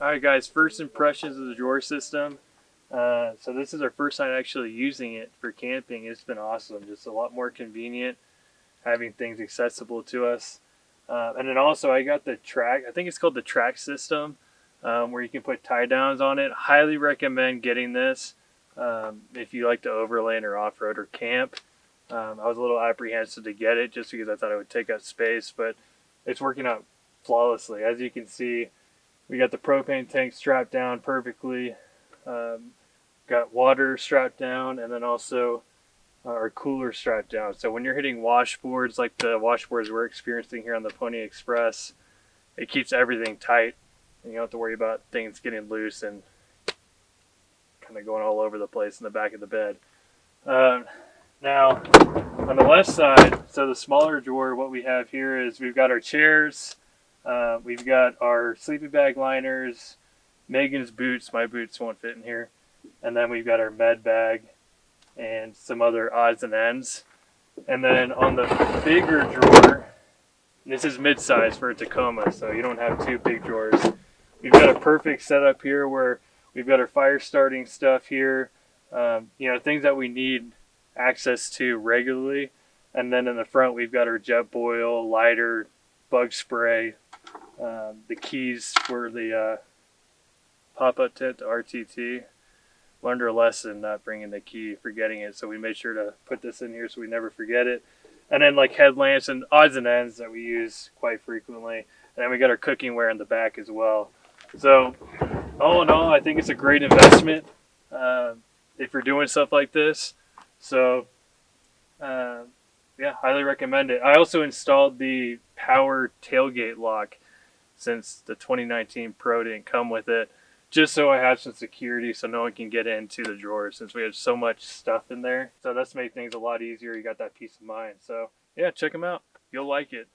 Alright guys, first impressions of the drawer system. So this is our first time actually using it for camping. It's been awesome, just a lot more convenient, having things accessible to us. And then also I got the track, I think it's called the track system, where you can put tie downs on it. Highly recommend getting this if you like to overland or off-road or camp. I was a little apprehensive to get it just because I thought it would take up space, but it's working out flawlessly. As you can see, we got the propane tank strapped down perfectly, got water strapped down, and then also our cooler strapped down. So when you're hitting washboards like the washboards we're experiencing here on the Pony Express, it keeps everything tight, and you don't have to worry about things getting loose and kind of going all over the place in the back of the bed. Now, on the left side, so the smaller drawer, what we have here is we've got our chairs, we've got our sleeping bag liners, Megan's boots, my boots won't fit in here, and then we've got our med bag and some other odds and ends. And then on the bigger drawer, this is mid-size for a Tacoma, so you don't have two big drawers. We've got a perfect setup here where we've got our fire starting stuff here, things that we need access to regularly. And then in the front we've got our jet boil, lighter, bug spray, the keys for the pop-up tent, the RTT. Learned our lesson not bringing the key, forgetting it, so we made sure to put this in here so we never forget it. And then like headlamps and odds and ends that we use quite frequently. And then we got our cooking ware in the back as well. So all in all, I think it's a great investment if you're doing stuff like this. So yeah, highly recommend it. I also installed the power tailgate lock since the 2019 Pro didn't come with it, just so I have some security so no one can get into the drawers since we have so much stuff in there. So that's made things a lot easier. You got that peace of mind. So yeah, check them out. You'll like it.